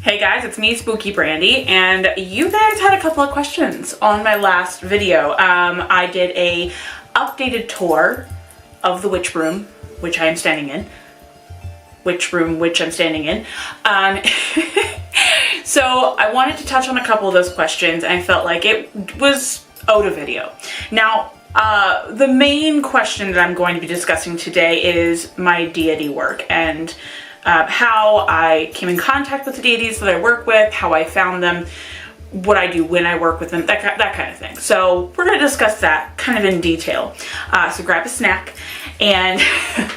Hey guys, it's me, Spooky Brandie, and you guys had a couple of questions on my last video. I did a updated tour of the witch room, which I am standing in. Which I'm standing in. So I wanted to touch on a couple of those questions, and I felt like it was owed a video. Now, the main question that I'm going to be discussing today is my deity work and how I came in contact with the deities that I work with, how I found them, what I do when I work with them, that kind of thing. So we're going to discuss that kind of in detail. So grab a snack and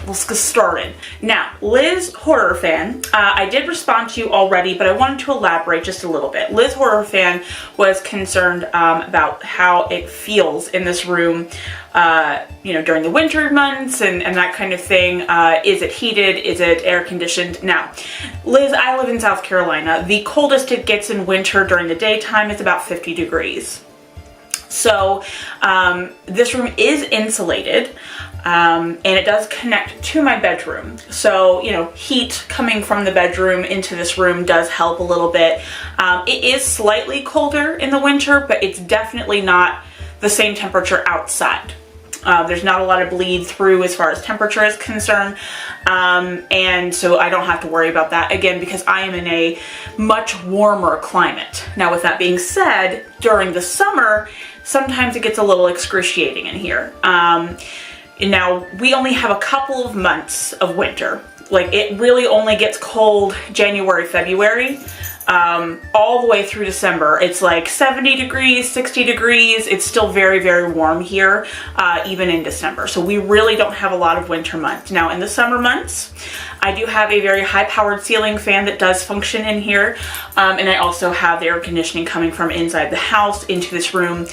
let's get started. Now, Liz Horror Fan, I did respond to you already, but I wanted to elaborate just a little bit. Liz Horror Fan was concerned about how it feels in this room, during the winter months and that kind of thing. Is it heated? Is it air conditioned? Now, Liz, I live in South Carolina. The coldest it gets in winter during the daytime is about 50 degrees. So this room is insulated. And it does connect to my bedroom. So, heat coming from the bedroom into this room does help a little bit. It is slightly colder in the winter, but it's definitely not the same temperature outside. There's not a lot of bleed through as far as temperature is concerned. And so I don't have to worry about that, again, because I am in a much warmer climate. Now, with that being said, during the summer, sometimes it gets a little excruciating in here. Now, we only have a couple of months of winter. Like, it really only gets cold January, February, all the way through December. It's like 70 degrees, 60 degrees. It's still very, very warm here, even in December. So we really don't have a lot of winter months. Now, in the summer months, I do have a very high-powered ceiling fan that does function in here. And I also have the air conditioning coming from inside the house into this room.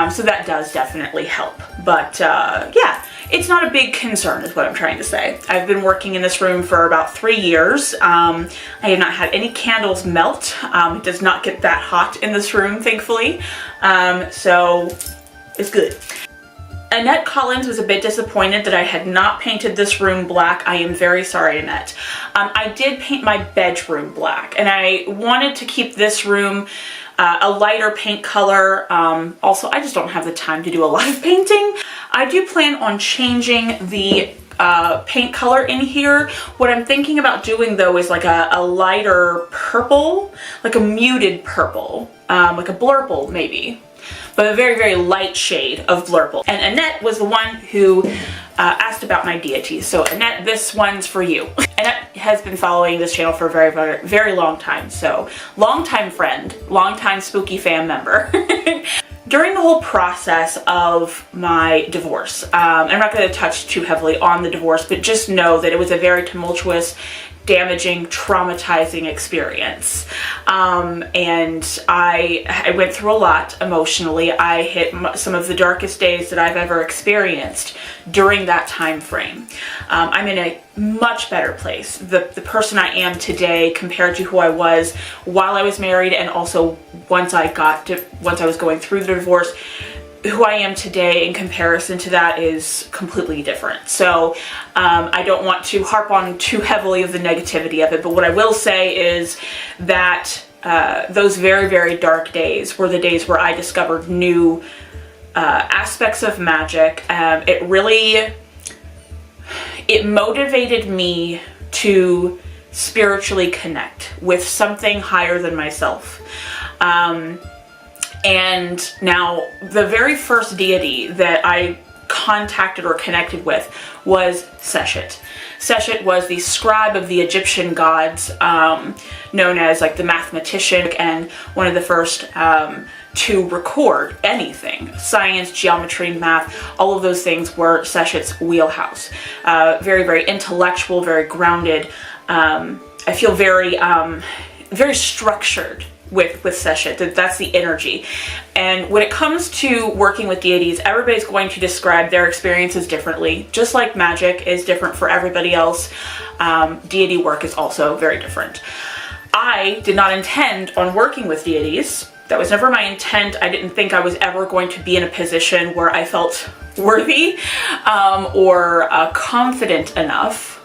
So that does definitely help. But yeah, it's not a big concern is what I'm trying to say. I've been working in this room for about 3 years. I have not had any candles melt. It does not get that hot in this room, thankfully. So it's good. Annette Collins was a bit disappointed that I had not painted this room black. I am very sorry, Annette. I did paint my bedroom black, and I wanted to keep this room a lighter paint color. Also, I just don't have the time to do a lot of painting. I do plan on changing the paint color in here. What I'm thinking about doing, though, is like a lighter purple, like a muted purple, like a blurple maybe, but a very, very light shade of blurple. And Annette was the one who asked about my deities. So Annette, this one's for you. Annette has been following this channel for a very, very, very long time. So long-time friend, long-time Spooky fan member. During the whole process of my divorce, I'm not going to touch too heavily on the divorce, but just know that it was a very tumultuous, damaging, traumatizing experience. And I went through a lot emotionally. I hit some of the darkest days that I've ever experienced during that time frame. I'm in a much better place. The person I am today compared to who I was while I was married, and also once I was going through the divorce, who I am today in comparison to that is completely different. So I don't want to harp on too heavily of the negativity of it, but what I will say is that those very, very dark days were the days where I discovered new aspects of magic. It motivated me to spiritually connect with something higher than myself. And now, the very first deity that I contacted or connected with was Seshet. Seshet was the scribe of the Egyptian gods, known as like the mathematician, and one of the first to record anything. Science, geometry, math, all of those things were Seshet's wheelhouse. Very, very intellectual, very grounded. I feel very, very structured with Seshet. That's the energy. And when it comes to working with deities, everybody's going to describe their experiences differently. Just like magic is different for everybody else, deity work is also very different. I did not intend on working with deities. That was never my intent. I didn't think I was ever going to be in a position where I felt worthy or confident enough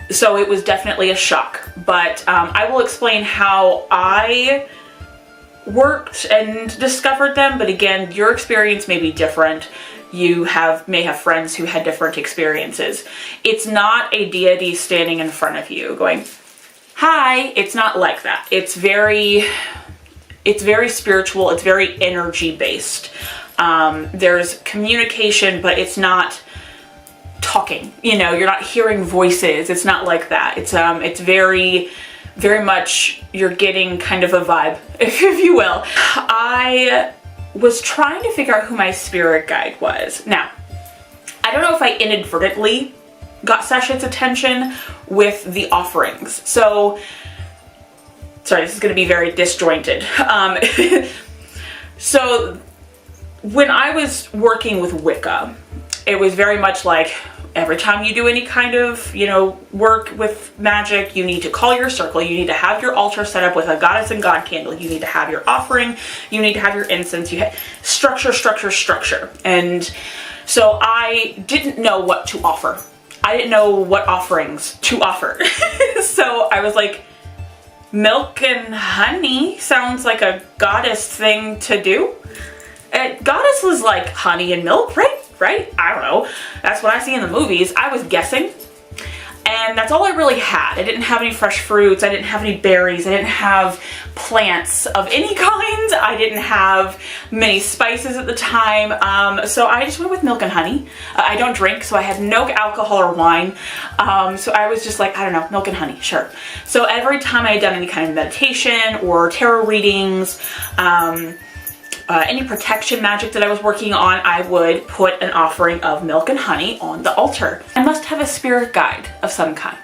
So it was definitely a shock, but I will explain how I worked and discovered them. But again, your experience may be different. You may have friends who had different experiences. It's not a deity standing in front of you going, hi. It's not like that. It's very spiritual. It's very energy based. There's communication, but it's not talking. You know, you're not hearing voices. It's not like that. It's very, very much, you're getting kind of a vibe, if you will. I was trying to figure out who my spirit guide was. Now, I don't know if I inadvertently got Sashet's attention with the offerings. So, sorry, this is going to be very disjointed. So, when I was working with Wicca, it was very much like, every time you do any kind of, work with magic, you need to call your circle, you need to have your altar set up with a goddess and god candle, you need to have your offering, you need to have your incense, structure. And so I didn't know what to offer. I didn't know what offerings to offer. So I was like, milk and honey sounds like a goddess thing to do. Goddess was like honey and milk, right? I don't know. That's what I see in the movies. I was guessing. And that's all I really had. I didn't have any fresh fruits. I didn't have any berries. I didn't have plants of any kind. I didn't have many spices at the time. So I just went with milk and honey. I don't drink, so I had no alcohol or wine. So I was just like, I don't know, milk and honey, sure. So every time I had done any kind of meditation or tarot readings, any protection magic that I was working on, I would put an offering of milk and honey on the altar. I must have a spirit guide of some kind.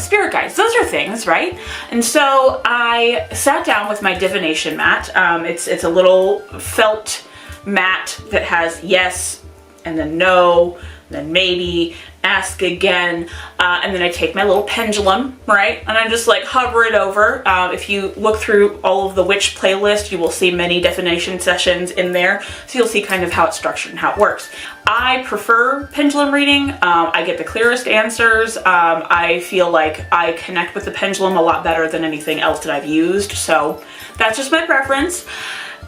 Spirit guides, those are things, right? And so I sat down with my divination mat. It's a little felt mat that has yes, and then no, then maybe, ask again, and then I take my little pendulum, right? And I just like hover it over. If you look through all of the witch playlist, you will see many divination sessions in there. So you'll see kind of how it's structured and how it works. I prefer pendulum reading. I get the clearest answers. I feel like I connect with the pendulum a lot better than anything else that I've used. So that's just my preference.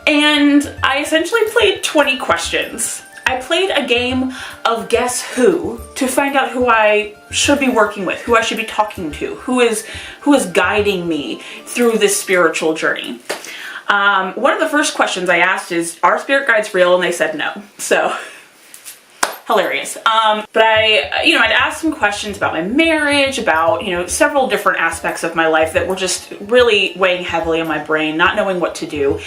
And I essentially played 20 questions. I played a game of Guess Who to find out who I should be working with, who I should be talking to, who is guiding me through this spiritual journey. One of the first questions I asked is, are spirit guides real? And they said no. So, hilarious. But I'd asked some questions about my marriage, about, several different aspects of my life that were just really weighing heavily on my brain, not knowing what to do.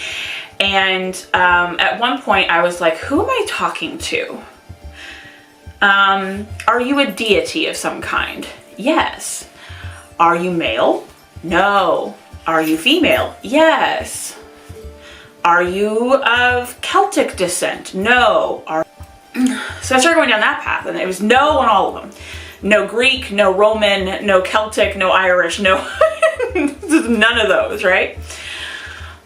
And at one point I was like, who am I talking to? Are you a deity of some kind? Yes. Are you male? No. Are you female? Yes. Are you of Celtic descent? No. So I started going down that path, and it was no on all of them. No Greek, no Roman, no Celtic, no Irish, no, none of those, right?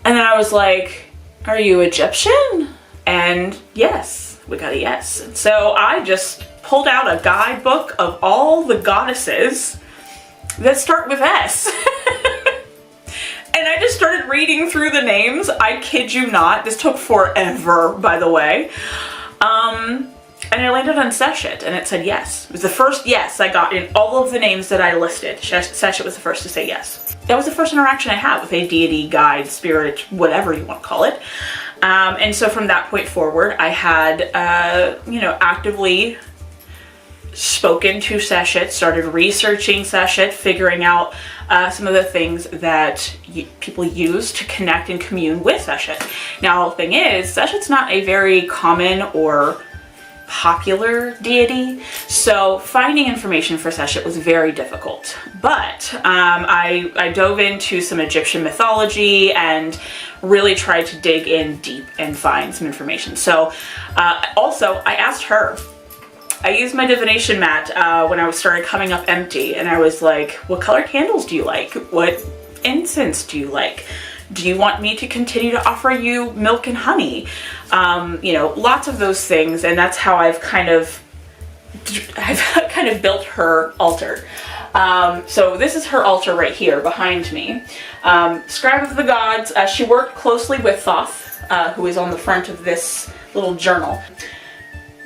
And then I was like, are you Egyptian? And yes, we got a yes. And so I just pulled out a guidebook of all the goddesses that start with S. And I just started reading through the names. I kid you not. This took forever, by the way. And I landed on Sashet, and it said yes. It was the first yes I got in all of the names that I listed. Sashet was the first to say yes. That was the first interaction I had with a deity, guide, spirit, whatever you want to call it. And so from that point forward, I had, actively spoken to Sashet, started researching Sashet, figuring out some of the things that people use to connect and commune with Sashet. Now, the thing is, Sashet's not a very common or popular deity, so finding information for Sashet was very difficult. But I dove into some Egyptian mythology and really tried to dig in deep and find some information. So also, I asked her. I used my divination mat when I started coming up empty, and I was like, what color candles do you like? What incense do you like? Do you want me to continue to offer you milk and honey? Lots of those things, and that's how I've kind of built her altar. So this is her altar right here behind me. Scribe of the Gods. She worked closely with Thoth, who is on the front of this little journal.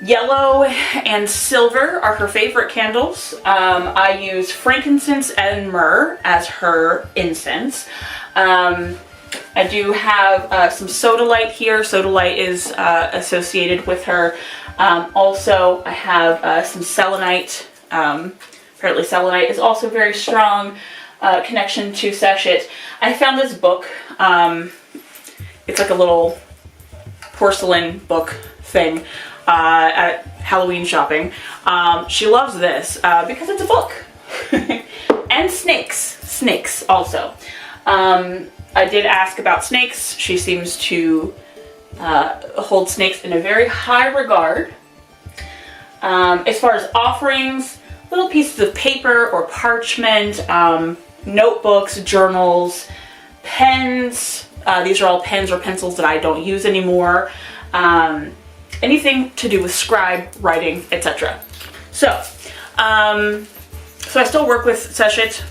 Yellow and silver are her favorite candles. I use frankincense and myrrh as her incense. I do have some sodalite here. Sodalite is associated with her. Also, I have some selenite. Apparently selenite is also very strong connection to Seshet. I found this book. It's like a little porcelain book thing at Halloween shopping. She loves this because it's a book. And snakes also. I did ask about snakes. She seems to hold snakes in a very high regard. As far as offerings, little pieces of paper or parchment, notebooks, journals, pens. These are all pens or pencils that I don't use anymore. Anything to do with scribe, writing, etc. So I still work with Seshet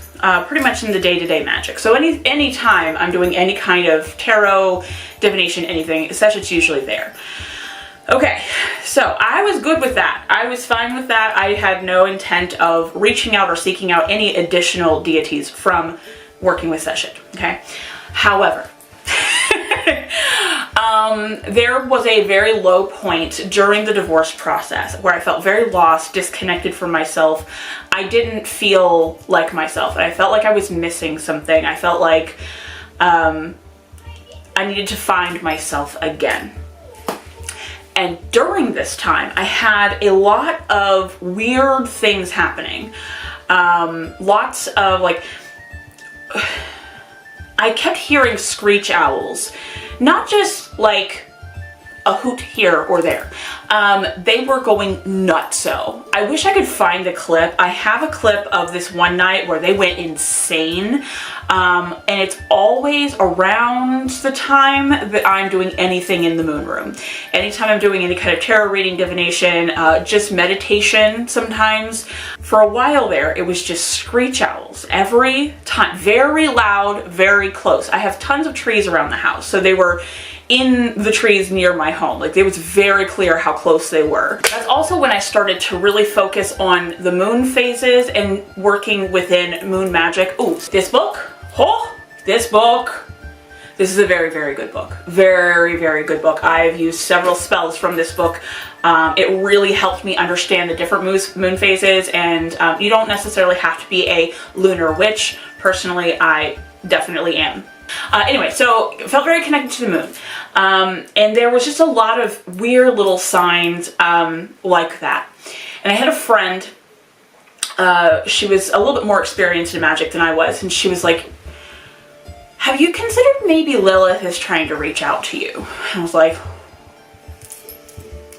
pretty much in the day-to-day magic. So any time I'm doing any kind of tarot, divination, anything, Seshet's usually there. Okay, so I was good with that. I was fine with that. I had no intent of reaching out or seeking out any additional deities from working with Seshet, okay? However, there was a very low point during the divorce process where I felt very lost, disconnected from myself. I didn't feel like myself, and I felt like I was missing something. I felt like I needed to find myself again. And during this time, I had a lot of weird things happening. Lots of like, I kept hearing screech owls. Not just like a hoot here or there. They were going nutso. I wish I could find the clip. I have a clip of this one night where they went insane. And it's always around the time that I'm doing anything in the moon room. Anytime I'm doing any kind of tarot reading, divination, just meditation sometimes. For a while there, it was just screech owls every time. Very loud, very close. I have tons of trees around the house, so they were in the trees near my home. Like, it was very clear how close they were. That's also when I started to really focus on the moon phases and working within moon magic. Ooh, this book. Oh, this book. This is a very, very good book. Very, very good book. I've used several spells from this book. It really helped me understand the different moon phases, and you don't necessarily have to be a lunar witch. Personally, I definitely am. Anyway, so it felt very connected to the moon. And there was just a lot of weird little signs like that. And I had a friend, she was a little bit more experienced in magic than I was, and she was like, have you considered maybe Lilith is trying to reach out to you? I was like,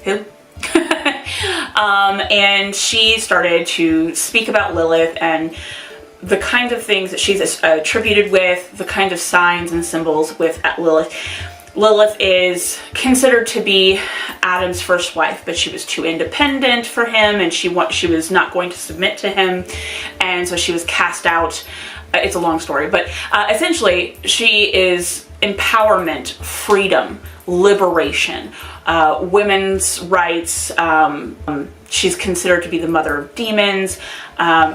who? And she started to speak about Lilith and the kind of things that she's attributed with, the kind of signs and symbols with Lilith. Lilith is considered to be Adam's first wife, but she was too independent for him, and she was not going to submit to him, and so she was cast out. It's a long story, but essentially she is empowerment, freedom, liberation, women's rights. She's considered to be the mother of demons.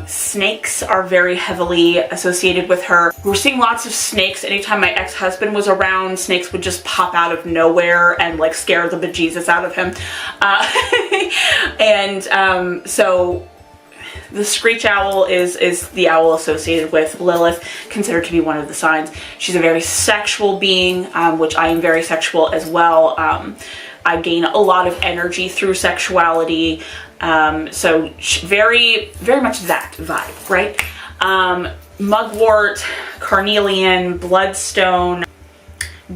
Snakes are very heavily associated with her. We were seeing lots of snakes. Anytime my ex-husband was around, snakes would just pop out of nowhere and like scare the bejesus out of him. So the screech owl is the owl associated with Lilith, considered to be one of the signs. She's a very sexual being, which I am very sexual as well. I gain a lot of energy through sexuality. So very, very much that vibe, right? Mugwort, carnelian, bloodstone,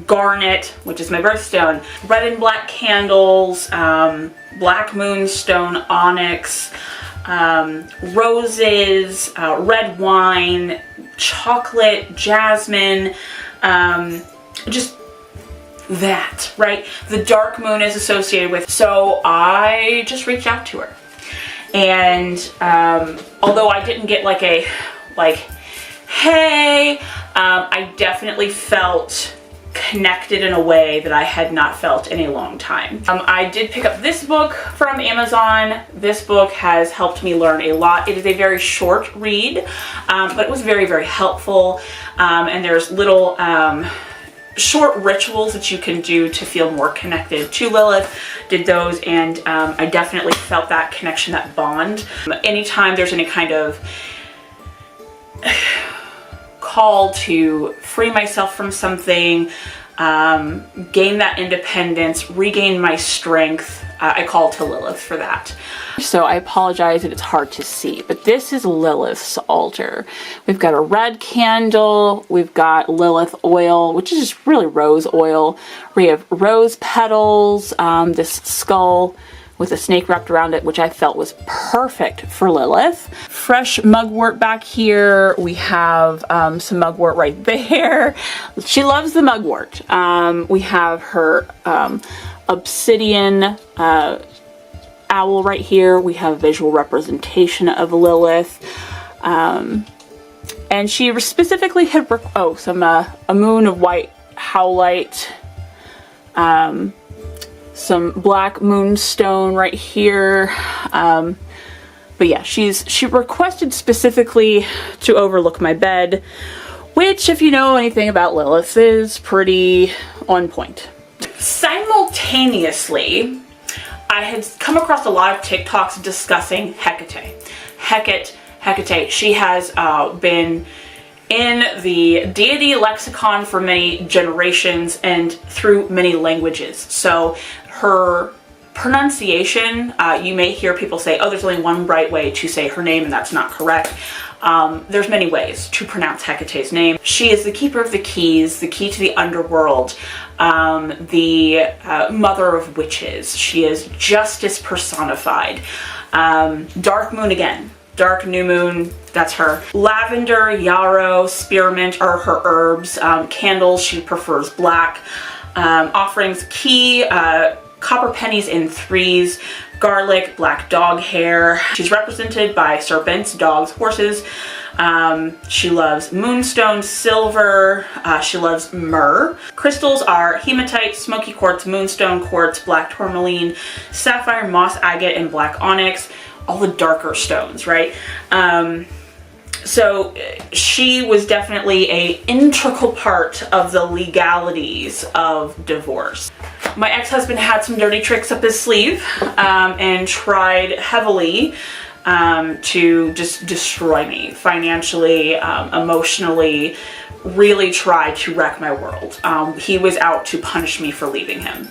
garnet, which is my birthstone, red and black candles, black moonstone, onyx, roses, red wine, chocolate, jasmine, just that, right? The dark moon is associated with. So I just reached out to her And although I didn't get like a, hey, I definitely felt connected in a way that I had not felt in a long time. I did pick up this book from Amazon. This book has helped me learn a lot. It is a very short read, but it was very, very helpful. And there's little short rituals that you can do to feel more connected to Lilith. Did those, and I definitely felt that connection, that bond. Anytime there's any kind of call to free myself from something, gain that independence, regain my strength, I call to Lilith for that. So I apologize that it's hard to see, but this is Lilith's altar. We've got a red candle, we've got Lilith oil, which is just really rose oil. We have rose petals, this skull with a snake wrapped around it, which I felt was perfect for Lilith. Fresh mugwort back here. We have some mugwort right there. She loves the mugwort. We have her obsidian owl right here. We have visual representation of Lilith. And she specifically had, a moon of white howlite, some black moonstone right here. But yeah, she requested specifically to overlook my bed, which, if you know anything about Lilith, is pretty on point. Simultaneously, I had come across a lot of TikToks discussing Hecate. Hecate. She has been in the deity lexicon for many generations and through many languages. So her pronunciation, you may hear people say, oh, there's only one right way to say her name, and that's not correct. There's many ways to pronounce Hecate's name. She is the keeper of the keys, the key to the underworld, the mother of witches. She is justice personified. Dark moon again. Dark new moon, that's her. Lavender, yarrow, spearmint are her herbs. Candles, she prefers black. Offerings, key, copper pennies in threes. Garlic, black dog hair. She's represented by serpents, dogs, horses. She loves moonstone, silver. She loves myrrh. Crystals are hematite, smoky quartz, moonstone quartz, black tourmaline, sapphire, moss agate, and black onyx. All the darker stones, right? So she was definitely an integral part of the legalities of divorce. My ex-husband had some dirty tricks up his sleeve and tried heavily to just destroy me financially, emotionally, really tried to wreck my world. He was out to punish me for leaving him.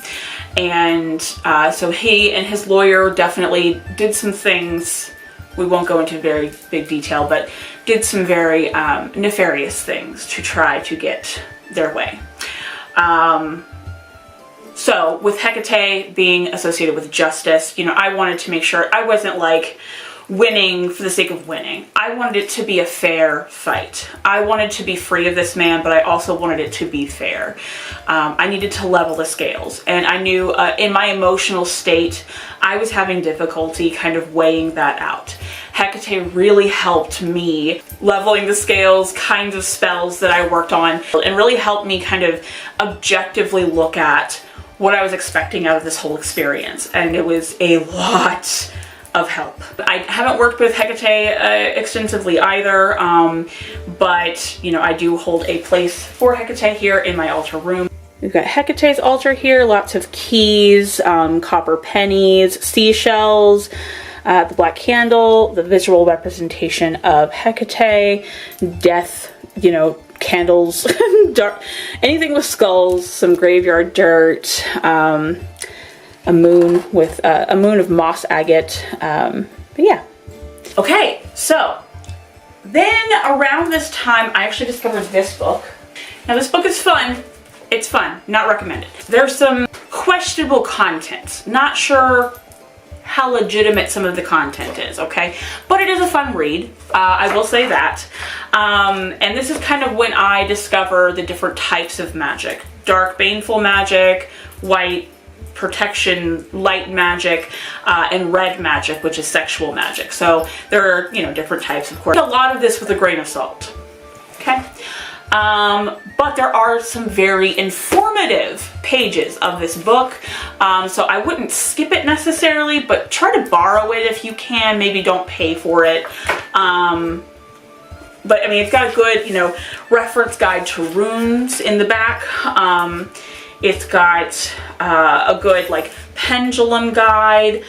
And so he and his lawyer definitely did some things, we won't go into very big detail, but did some very nefarious things to try to get their way. So with Hecate being associated with justice, you know, I wanted to make sure I wasn't like winning for the sake of winning. I wanted it to be a fair fight. I wanted to be free of this man, but I also wanted it to be fair. I needed to level the scales, and I knew in my emotional state, I was having difficulty kind of weighing that out. Hecate really helped me leveling the scales, kinds of spells that I worked on, and really helped me kind of objectively look at what I was expecting out of this whole experience. And it was a lot of help. I haven't worked with Hecate extensively either, but you know, I do hold a place for Hecate here in my altar room. We've got Hecate's altar here, lots of keys, copper pennies, seashells, the black candle, the visual representation of Hecate, death, you know, candles, dark, anything with skulls, some graveyard dirt, a moon with a moon of moss agate, but yeah. Okay, so then around this time, I actually discovered this book. Now this book is fun. It's fun, not recommended. There's some questionable content. Not sure how legitimate some of the content is, okay? But it is a fun read, I will say that. And this is kind of when I discover the different types of magic. Dark, baneful magic, white, protection, light magic, and red magic, which is sexual magic. So there are, you know, different types, of course. A lot of this with a grain of salt, okay? But there are some very informative pages of this book, so I wouldn't skip it necessarily, but try to borrow it if you can. Maybe don't pay for it. But I mean, it's got a good, you know, reference guide to runes in the back. It's got a good, like, pendulum guide.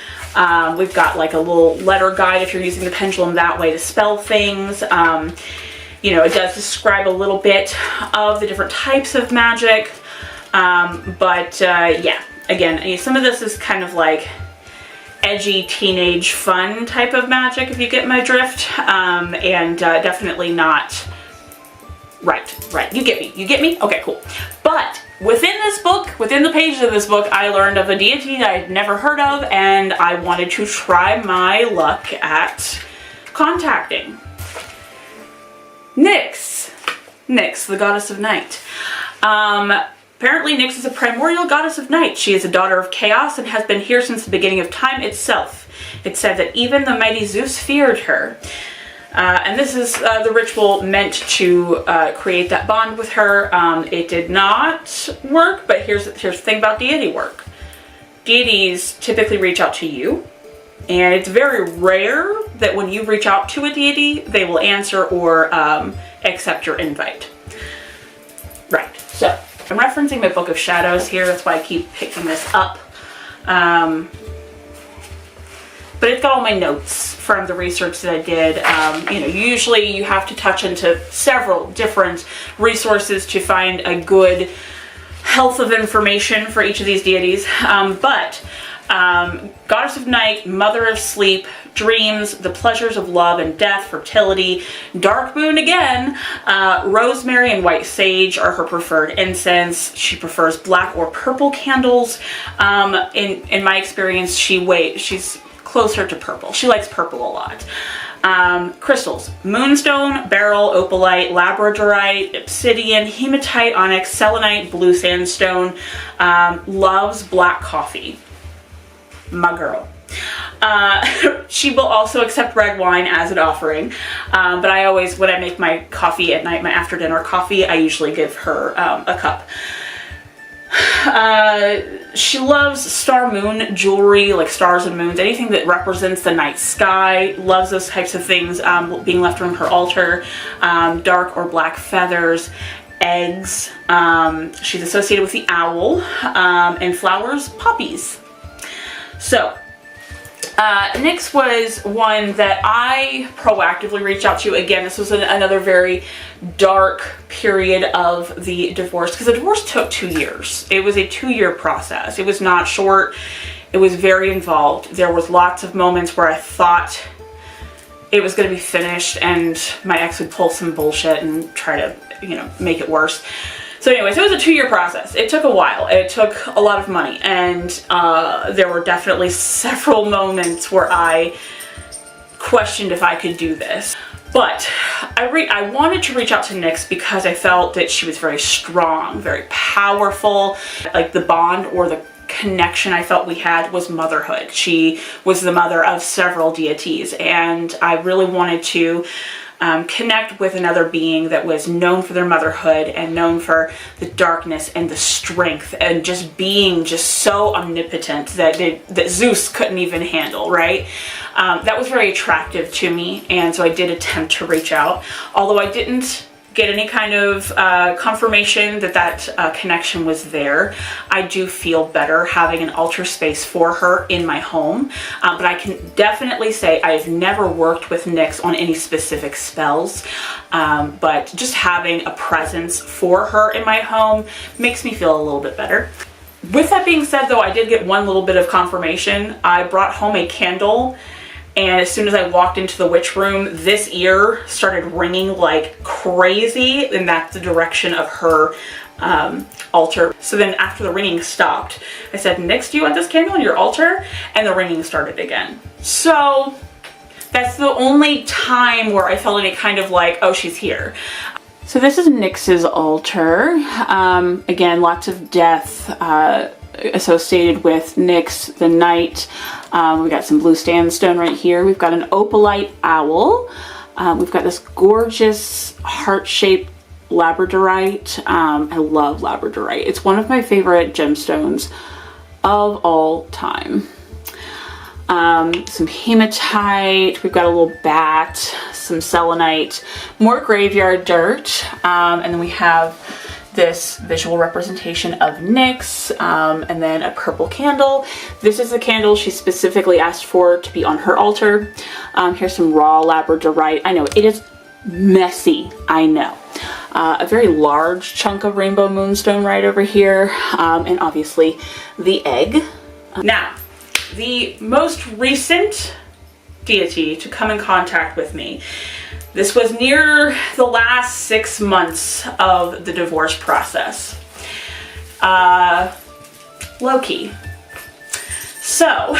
We've got, like, a little letter guide if you're using the pendulum that way to spell things. You know, it does describe a little bit of the different types of magic. Yeah, again, some of this is kind of like edgy teenage fun type of magic, if you get my drift, and definitely not right. You get me? Okay, cool. But within this book, within the pages of this book, I learned of a deity that I'd never heard of, and I wanted to try my luck at contacting. Nyx, the goddess of night. Apparently Nyx is a primordial goddess of night. She is a daughter of chaos and has been here since the beginning of time itself. It's said that even the mighty Zeus feared her. And this is the ritual meant to create that bond with her. It did not work, but here's the thing about deity work. Deities typically reach out to you, and it's very rare that when you reach out to a deity, they will answer or accept your invite. Right, so I'm referencing my Book of Shadows here, that's why I keep picking this up. But it's got all my notes from the research that I did. You know, usually you have to touch into several different resources to find a good health of information for each of these deities. Goddess of night, mother of sleep, dreams, the pleasures of love and death, fertility, dark moon again, rosemary and white sage are her preferred incense. She prefers black or purple candles. In my experience, she's closer to purple. She likes purple a lot. Crystals: moonstone, beryl, opalite, labradorite, obsidian, hematite, onyx, selenite, blue sandstone. Loves black coffee. My girl. She will also accept red wine as an offering, but I always, when I make my coffee at night, my after dinner coffee, I usually give her a cup. She loves star moon jewelry, like stars and moons, anything that represents the night sky. Loves those types of things being left on her altar. Dark or black feathers, eggs. She's associated with the owl, and flowers, poppies. So, Nyx was one that I proactively reached out to. Again, this was another very dark period of the divorce, because the divorce took 2 years. It was a 2-year process. It was not short. It was very involved. There was lots of moments where I thought it was going to be finished and my ex would pull some bullshit and try to, you know, make it worse. So anyways, it was a 2-year process. It took a while. It took a lot of money, and there were definitely several moments where I questioned if I could do this. But I wanted to reach out to Nyx because I felt that she was very strong, very powerful. Like, the bond or the connection I felt we had was motherhood. She was the mother of several deities, and I really wanted to connect with another being that was known for their motherhood and known for the darkness and the strength and just being so omnipotent that Zeus couldn't even handle, right? That was very attractive to me, and so I did attempt to reach out, although I didn't get any kind of confirmation that connection was there. I do feel better having an altar space for her in my home, but I can definitely say I've never worked with Nyx on any specific spells, but just having a presence for her in my home makes me feel a little bit better. With that being said, though, I did get one little bit of confirmation. I brought home a candle, and as soon as I walked into the witch room, this ear started ringing like crazy, and that's the direction of her altar. So then after the ringing stopped, I said, Nyx, do you want this candle on your altar? And the ringing started again. So that's the only time where I felt any kind of like, oh, she's here. So this is Nyx's altar. Again, lots of death, associated with Nyx the Knight. We got some blue sandstone right here. We've got an opalite owl. We've got this gorgeous heart-shaped labradorite. I love labradorite. It's one of my favorite gemstones of all time. Some hematite. We've got a little bat, some selenite, more graveyard dirt, and then we have this visual representation of Nyx, and then a purple candle. This is the candle she specifically asked for to be on her altar. Here's some raw labradorite. I know it is messy, I know. A very large chunk of rainbow moonstone right over here, and obviously the egg. Now, the most recent deity to come in contact with me, this was near the last 6 months of the divorce process. Loki. So,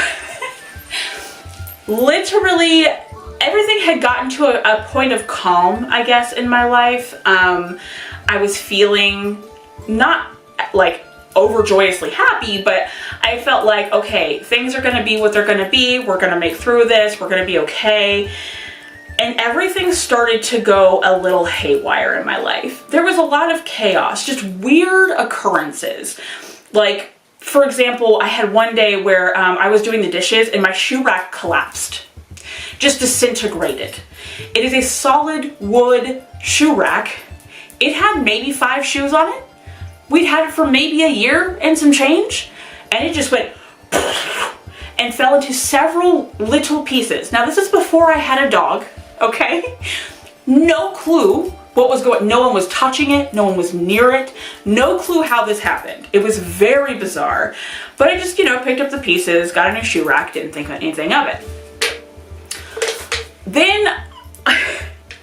literally everything had gotten to a point of calm, I guess, in my life. I was feeling not like overjoyously happy, but I felt like, okay, things are gonna be what they're gonna be. We're gonna make through this. We're gonna be okay. And everything started to go a little haywire in my life. There was a lot of chaos, just weird occurrences. Like, for example, I had one day where I was doing the dishes and my shoe rack collapsed. Just disintegrated. It is a solid wood shoe rack. It had maybe 5 shoes on it. We'd had it for maybe a year and some change, and it just went and fell into several little pieces. Now, this is before I had a dog, okay? No clue what was going on. No one was touching it. No one was near it. No clue how this happened. It was very bizarre, but I just, picked up the pieces, got a new shoe rack, didn't think anything of it. Then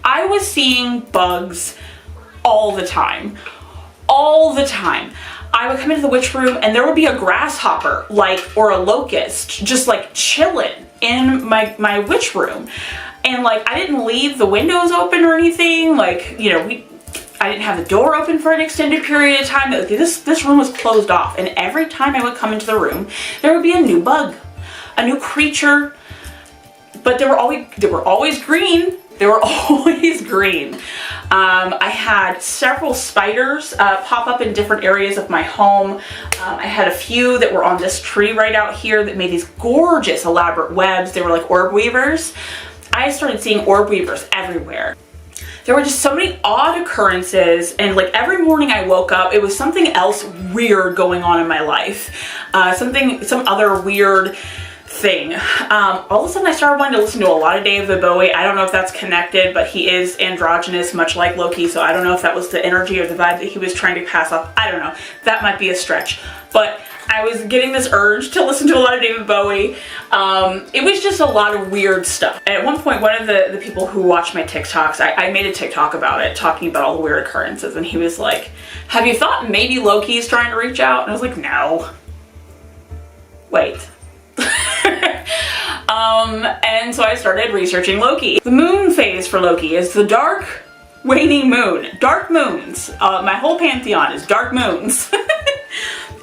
I was seeing bugs all the time. All the time. I would come into the witch room and there would be a grasshopper, or a locust, just chilling in my witch room. And I didn't leave the windows open or anything. I didn't have the door open for an extended period of time. This room was closed off. And every time I would come into the room, there would be a new bug, a new creature. But they were always green. They were always green. I had several spiders pop up in different areas of my home. I had a few that were on this tree right out here that made these gorgeous elaborate webs. They were like orb weavers. I started seeing orb weavers everywhere. There were just so many odd occurrences, and every morning I woke up, it was something else weird going on in my life. Some other weird thing. All of a sudden I started wanting to listen to a lot of David Bowie. I don't know if that's connected, but he is androgynous, much like Loki, so I don't know if that was the energy or the vibe that he was trying to pass off. I don't know. That might be a stretch. But I was getting this urge to listen to a lot of David Bowie. It was just a lot of weird stuff. And at one point, one of the people who watch my TikToks, I made a TikTok about it, talking about all the weird occurrences, and he was like, have you thought maybe Loki's trying to reach out? And I was like, no. Wait. And so I started researching Loki. The moon phase for Loki is the dark, waning moon. Dark moons. My whole pantheon is dark moons.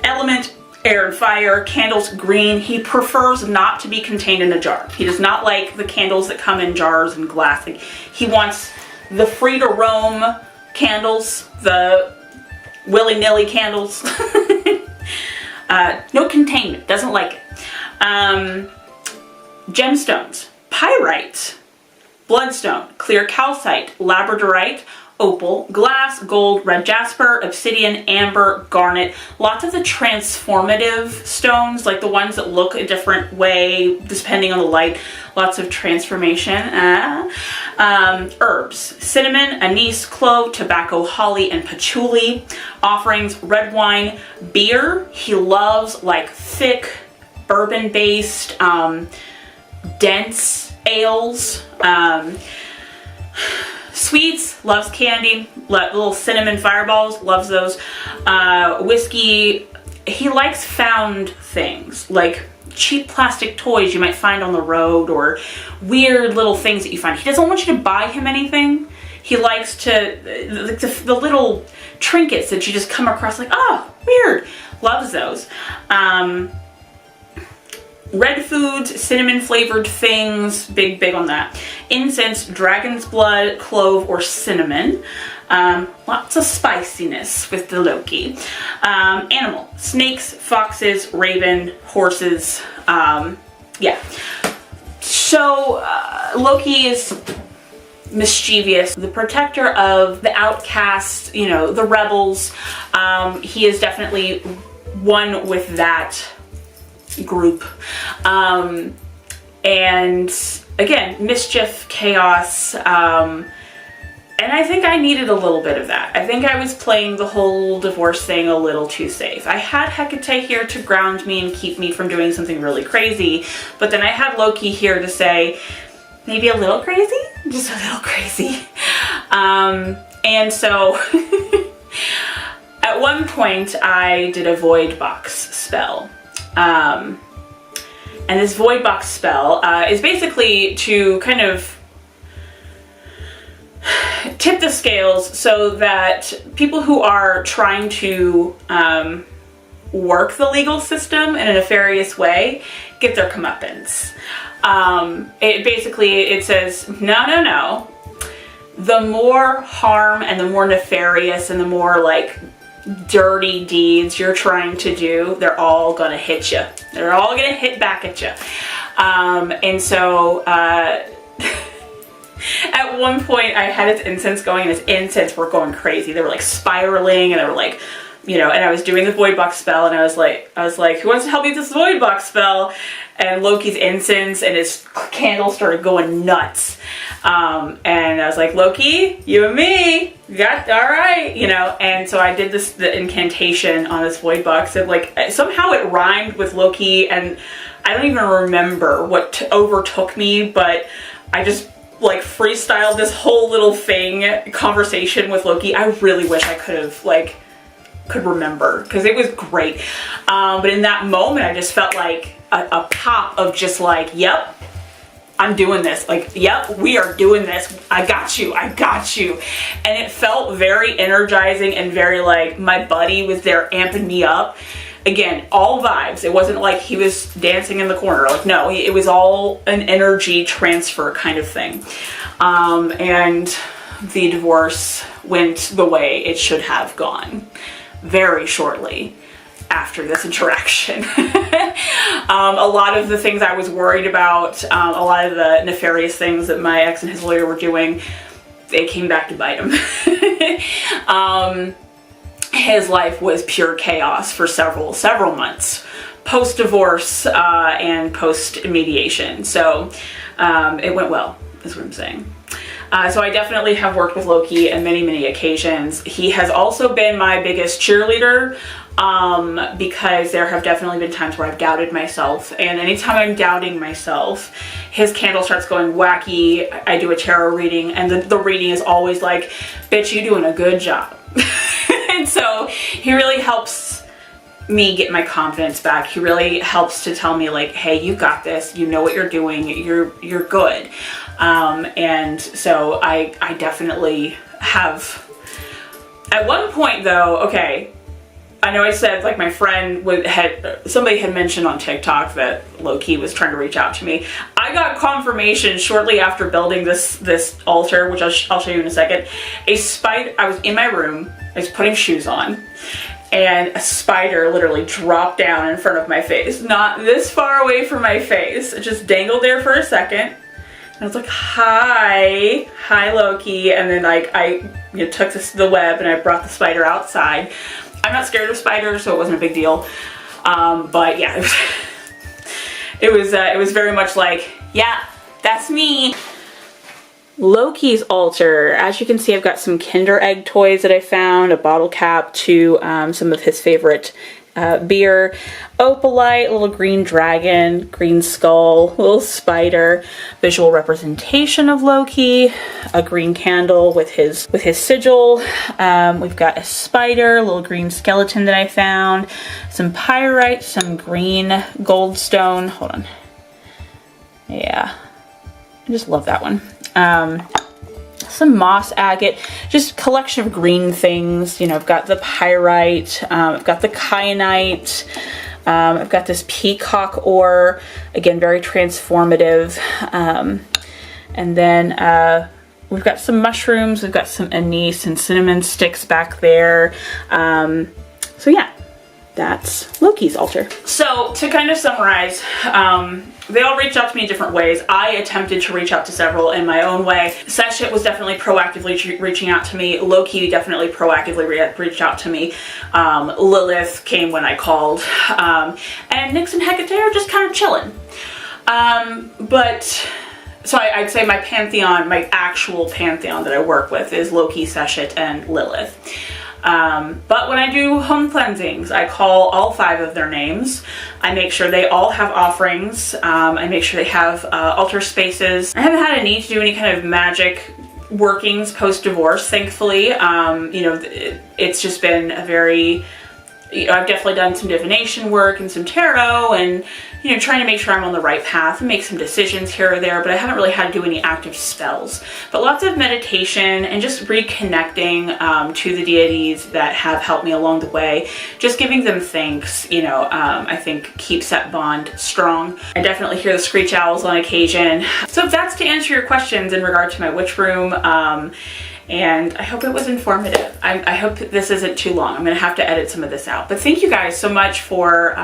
Element, air and fire, candles green. He prefers not to be contained in a jar. He does not like the candles that come in jars and glass. He wants the free to roam candles, the willy-nilly candles. No containment, doesn't like it. Gemstones, pyrite, bloodstone, clear calcite, labradorite, opal, glass, gold, red jasper, obsidian, amber, garnet. Lots of the transformative stones, like the ones that look a different way depending on the light. Lots of transformation. Herbs, cinnamon, anise, clove, tobacco, holly, and patchouli. Offerings, red wine, beer. He loves thick, bourbon-based, dense ales. Sweets, loves candy, little cinnamon fireballs, loves those. Whiskey, he likes found things, like cheap plastic toys you might find on the road or weird little things that you find. He doesn't want you to buy him anything. He likes to, the little trinkets that you just come across, oh, weird. loves those. Red foods, cinnamon flavored things, big on that. Incense, dragon's blood, clove, or cinnamon. Lots of spiciness with the Loki. Animal, snakes, foxes, raven, horses. Yeah. So Loki is mischievous, the protector of the outcasts, you know, the rebels. He is definitely one with that group. And again, mischief, chaos, and I think I needed a little bit of that. I think I was playing the whole divorce thing a little too safe. I had Hecate here to ground me and keep me from doing something really crazy, but then I had Loki here to say, maybe a little crazy? Just a little crazy. And so at one point I did a void box spell. And this void box spell is basically to kind of tip the scales so that people who are trying to work the legal system in a nefarious way get their comeuppance. It says, no. The more harm and the more nefarious and the more like dirty deeds you're trying to do, they're all gonna hit you. They're all gonna hit back at you. And so at one point I had its incense going, and its incense were going crazy. They were like spiraling, and they were like, you know, and I was doing the void box spell, and I was like, who wants to help me with this void box spell? And Loki's incense and his candle started going nuts. And I was like, Loki, you and me, all right, you know. And so I did the incantation on this void box, and like somehow it rhymed with Loki, and I don't even remember what overtook me, but I just like freestyled this whole little conversation with Loki. I really wish I could remember, because it was great. But in that moment, I just felt like a pop of just like, yep, I'm doing this. Like, yep, we are doing this. I got you. And it felt very energizing and very like my buddy was there amping me up. Again, all vibes. It wasn't like he was dancing in the corner. Like, no, it was all an energy transfer kind of thing. And the divorce went the way it should have gone very shortly after this interaction. A lot of the things I was worried about, a lot of the nefarious things that my ex and his lawyer were doing, they came back to bite him. His life was pure chaos for several months, post-divorce and post-mediation. So it went well, is what I'm saying. So I definitely have worked with Loki on many occasions. He has also been my biggest cheerleader, because there have definitely been times where I've doubted myself, and anytime I'm doubting myself, his candle starts going wacky. I do a tarot reading, and the reading is always like, bitch, you're doing a good job. And so he really helps me get my confidence back. He really helps to tell me like, hey, you got this, you know what you're doing, you're good. And so I definitely have. At one point though, okay, I know I said like my friend somebody had mentioned on TikTok that Loki was trying to reach out to me. I got confirmation shortly after building this altar, which I'll show you in a second. I was in my room, I was putting shoes on, and a spider literally dropped down in front of my face. Not this far away from my face. It just dangled there for a second. And I was like, hi Loki. And then like I took the web and I brought the spider outside. I'm not scared of spiders, so it wasn't a big deal. But yeah, it was very much like, yeah, that's me. Loki's altar. As you can see, I've got some Kinder Egg toys that I found, a bottle cap to some of his favorite beer, opalite, little green dragon, green skull, little spider, visual representation of Loki, a green candle with his sigil. We've got a spider, a little green skeleton that I found, some pyrite, some green goldstone. Hold on. Yeah, I just love that one. some moss agate, just collection of green things. You know, I've got the pyrite, I've got the kyanite, I've got this peacock ore, again, very transformative. And then we've got some mushrooms, we've got some anise and cinnamon sticks back there. So yeah, that's Loki's altar. So to kind of summarize, they all reached out to me in different ways. I attempted to reach out to several in my own way. Seshet was definitely proactively reaching out to me. Loki definitely proactively reached out to me. Lilith came when I called. And Nyx and Hecate are just kind of chilling. So I'd say my pantheon, my actual pantheon that I work with is Loki, Seshet, and Lilith. But when I do home cleansings, I call all 5 of their names. I make sure they all have offerings. I make sure they have altar spaces. I haven't had a need to do any kind of magic workings post-divorce, thankfully. You know, it's just been a very... I've definitely done some divination work and some tarot and, you know, trying to make sure I'm on the right path and make some decisions here or there, but I haven't really had to do any active spells. But lots of meditation and just reconnecting to the deities that have helped me along the way. Just giving them thanks, you know, I think keeps that bond strong. I definitely hear the screech owls on occasion. So that's to answer your questions in regard to my witch room. And I hope it was informative. I hope this isn't too long. I'm gonna have to edit some of this out. But thank you guys so much for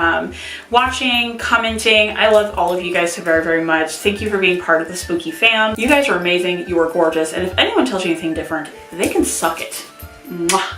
watching, commenting. I love all of you guys so very, very much. Thank you for being part of the spooky fam. You guys are amazing, you are gorgeous, and if anyone tells you anything different, they can suck it. Mwah.